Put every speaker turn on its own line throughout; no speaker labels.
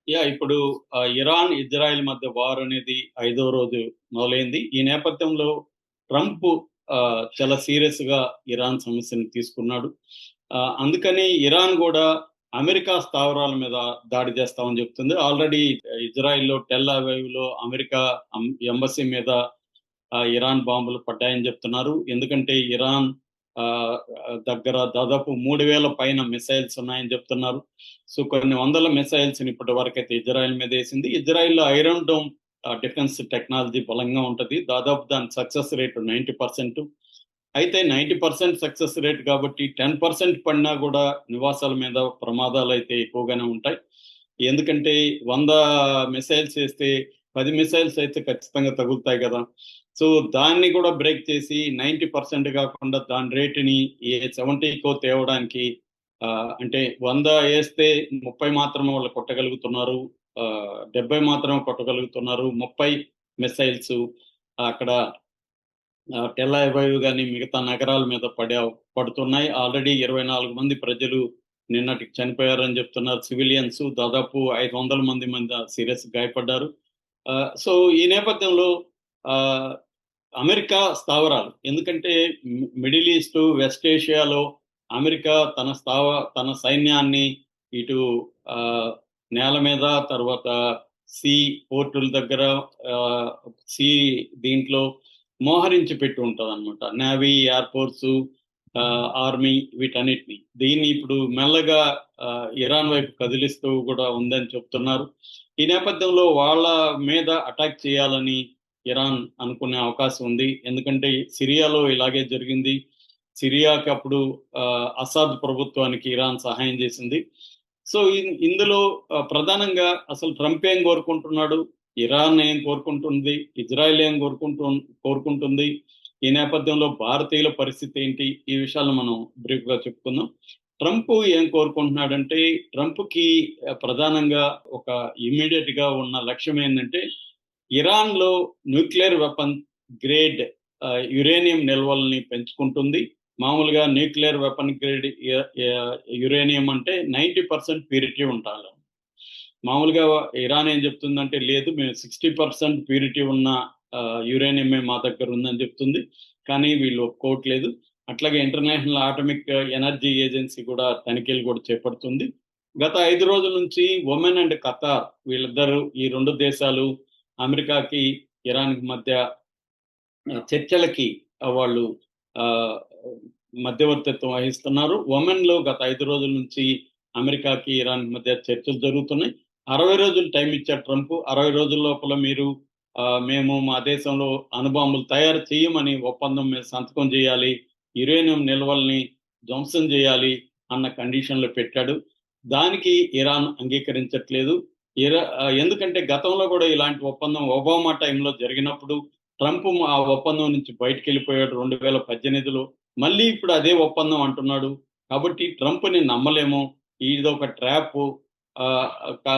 ఇప్పుడు Iran, Israel మధ్య war అనేది ఐదో రోజు మొదలైంది. ఈ నేపథ్యంలో ట్రంప్ చాలా సీరియస్‌గా ఇరాన్ సమస్యను తీసుకున్నాడు. అందుకని ఇరాన్ గూడా అమెరికా స్థావరాల మీద దాడి చేస్తామని చెప్తుంది. ఆల్రెడీ ఇజ్రాయెల్‌లో టెల్ అవీవ్‌లో అమెరికా ఎంబసీ మీద ఇరాన్ బాంబులు పడ్డాయని చెప్తున్నారు. ఎందుకంటే ఇరాన్ దగ్గర దాదాపు 3000 పైన మిసైల్స్ ఉన్నాయని చెప్తున్నారు. సో, కొన్ని వందల మిసైల్స్‌ని ఇప్పటివరకైతే ఇజ్రాయెల్ మీదేసింది. ఇజ్రాయెల్‌లో ఐరన్ డోమ్ డిఫెన్స్ టెక్నాలజీ బలంగా ఉంటది. దాదాపు దాని సక్సెస్ రేట్ 90%. అయితే 90% సక్సెస్ రేట్ కాబట్టి 10% పడినా గూడా నివాసాల మీద ప్రమాదాలైతే ఎక్కువగానే ఉంటాయి. ఎందుకంటే 100 మిసైల్స్ ఏస్తే 10 మిసైల్స్ అయితే ఖచ్చితంగా తగులుతాయి గదా! సో, దాన్ని గూడా బ్రేక్ చేసి 90% గాకుండా దాని రేట్‌ని 70కో తేవడానికి అంటే 100 ఏస్తే 30 మాత్రమే వాళ్ళు కొట్టగలుగుతున్నారు. 70 మాత్రమే కొట్టగలుగుతున్నారు. 30 మిసైల్స్ అక్కడ టెల్ అవీవ్ గాని మిగతా నగరాల మీద పడుతున్నాయి. ఆల్రెడీ 24 మంది ప్రజలు నిన్నటికి చనిపోయారని చెప్తున్నారు సివిలియన్స్. దాదాపు 500 మంది సీరియస్ గాయపడ్డారు. సో, ఈ నేపథ్యంలో ఆహ్, అమెరికా స్థావరాలు ఎందుకంటే మిడిల్ ఈస్ట్, వెస్ట్ ఏషియాలో అమెరికా తన సైన్యాన్ని ఇటు ఆహ్, నేల మీద తర్వాత సీ పోర్టుల దగ్గర ఆహ్, సీ దీంట్లో మోహరించి పెట్టి ఉంటదనమాట. నేవీ, ఎయిర్ ఫోర్సు, ఆర్మీ వీటన్నిటిని. దీన్ని ఇప్పుడు మెల్లగా ఇరాన్ వైపు కదిలిస్తూ గూడా ఉందని చెప్తున్నారు. ఈ నేపథ్యంలో వాళ్ళ మీద అటాక్ చేయాలని ఇరాన్ అనుకునే అవకాశం ఉంది. ఎందుకంటే సిరియాలో ఇలాగే జరిగింది. సిరియాకి అప్పుడు అసాద్ ప్రభుత్వానికి ఇరాన్ సహాయం చేసింది. సో, ఇందులో ప్రధానంగా అసలు ట్రంప్ ఏం కోరుకుంటున్నాడు? ఇరాన్ ఏం కోరుకుంటుంది? ఇజ్రాయెల్ ఏం కోరుకుంటుంది? ఈ నేపథ్యంలో భారతీయుల పరిస్థితి ఏంటి? ఈ విషయాలను మనం బ్రీఫ్‌గా చెప్పుకుందాం. ట్రంప్ ఏం కోరుకుంటున్నాడంటే, ట్రంప్‌కి ప్రధానంగా ఒక ఇమ్మీడియేట్‌గా ఉన్న లక్ష్యం ఏందంటే, ఇరాన్‌లో న్యూక్లియర్ వెపన్ గ్రేడ్ యురేనియం నిల్వల్ని పెంచుకుంటుంది. మామూలుగా న్యూక్లియర్ వెపన్ గ్రేడ్ యురేనియం అంటే 90% ప్యూరిటీ ఉండాలి. మామూలుగా ఇరాన్ ఏం చెప్తుందంటే, లేదు మేము 60% ప్యూరిటీ ఉన్న యురేనియమే మా దగ్గర ఉందని చెప్తుంది. కానీ వీళ్ళు ఒప్పుకోవట్లేదు. అట్లాగే ఇంటర్నేషనల్ అటామిక్ ఎనర్జీ ఏజెన్సీ కూడా తనిఖీలు కూడా చేపడుతుంది. గత 5 రోజుల నుంచి ఒమన్ అండ్ ఖతార్ వీళ్ళిద్దరూ ఈ 2 దేశాలు అమెరికాకి, ఇరాన్‌కి మధ్య చర్చలకి వాళ్ళు ఆహ్, మధ్యవర్తిత్వం వహిస్తున్నారు. ఒమన్‌లో గత 5 రోజుల నుంచి అమెరికాకి, ఇరాన్‌కి మధ్య చర్చలు జరుగుతున్నాయి. 60 రోజులు టైమ్ ఇచ్చారు ట్రంప్. 60 రోజుల లోపల మీరు మేము మా దేశంలో అణుబాంబులు తయారు చేయమని ఒప్పందం మీద సంతకం చేయాలి. యురేనియం నిల్వల్ని ధ్వంసం చేయాలి అన్న కండిషన్‌లు పెట్టాడు. దానికి ఇరాన్ అంగీకరించట్లేదు. ఎందుకంటే గతంలో కూడా ఇలాంటి ఒప్పందం ఒబామా టైంలో జరిగినప్పుడు ట్రంప్ ఆ ఒప్పందం నుంచి బయటికెళ్ళిపోయాడు 2018లో. మళ్ళీ ఇప్పుడు అదే ఒప్పందం అంటున్నాడు. కాబట్టి ట్రంప్‌ని నమ్మలేము. ఇదొక ట్రాపు. ఆహ్, క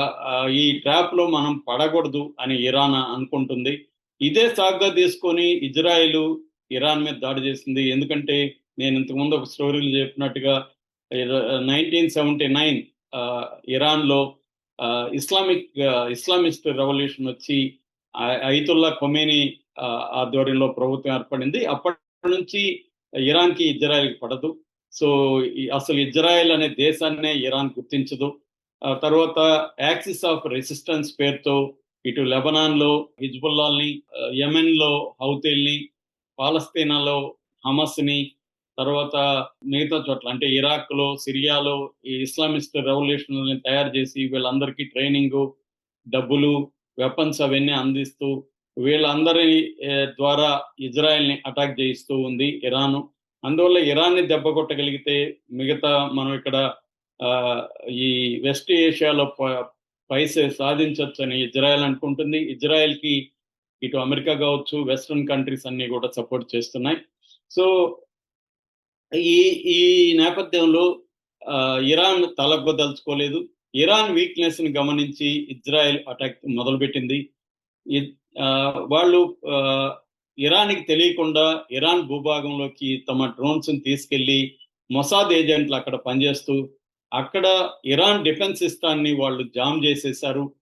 ఈ ట్రాప్‌లో మనం పడకూడదు అని ఇరాన్ అనుకుంటుంది. ఇదే సాకుగా తీసుకొని ఇజ్రాయెలు ఇరాన్ మీద దాడి చేసింది. ఎందుకంటే నేను ఇంతకుముందు ఒక స్టోరీలో చెప్పినట్టుగా ఏదో 1979 ఆహ్, ఇరాన్‌లో ఇస్లామిస్ట్ రెవల్యూషన్ వచ్చి అయతుల్లా ఖొమేనీ ఆధ్వర్యంలో ప్రభుత్వం ఏర్పడింది. అప్పటి నుంచి ఇరాన్‌కి, ఇజ్రాయెల్‌కి పడదు. సో, అసలు ఇజ్రాయెల్ అనే దేశాన్నే ఇరాన్ గుర్తించదు. తర్వాత యాక్సిస్ ఆఫ్ రెసిస్టెన్స్ పేరుతో ఇటు లెబనాన్‌లో హిజ్బుల్లాల్ని, యెమెన్‌లో హౌతీల్ని, పాలస్తీనాలో హమస్‌ని, తర్వాత మిగతా చోట్ల అంటే ఇరాక్‌లో, సిరియాలో ఈ ఇస్లామిస్ట్ రెవల్యూషనల్ని తయారు చేసి వీళ్ళందరికీ ట్రైనింగు, డబ్బులు, వెపన్స్ అవన్నీ అందిస్తూ వీళ్ళందరి ద్వారా ఇజ్రాయెల్‌ని అటాక్ చేయిస్తూ ఉంది ఇరాను. అందువల్ల ఇరాన్‌ని దెబ్బ కొట్టగలిగితే మిగతా మనం ఇక్కడ ఆహ్, ఈ వెస్ట్ ఏషియాలో పైసే సాధించొచ్చని ఇజ్రాయెల్ అనుకుంటుంది. ఇజ్రాయెల్‌కి ఇటు అమెరికా కావచ్చు, వెస్టర్న్ కంట్రీస్ అన్నీ కూడా సపోర్ట్ చేస్తున్నాయి. సో, ఈ ఈ నేపథ్యంలో ఇరాన్ తలగ్గదలుచుకోలేదు. ఇరాన్ వీక్‌నెస్‌ని గమనించి ఇజ్రాయెల్ అటాక్ మొదలుపెట్టింది. ఇద్ వాళ్ళు ఆహ్, ఇరాన్‌కి తెలియకుండా ఇరాన్ భూభాగంలోకి తమ డ్రోన్స్‌ని తీసుకెళ్ళి మొసాద్ ఏజెంట్లు అక్కడ పనిచేస్తూ అక్కడ ఇరాన్ డిఫెన్స్ సిస్టాన్ని వాళ్ళు జామ్ చేసేశారు.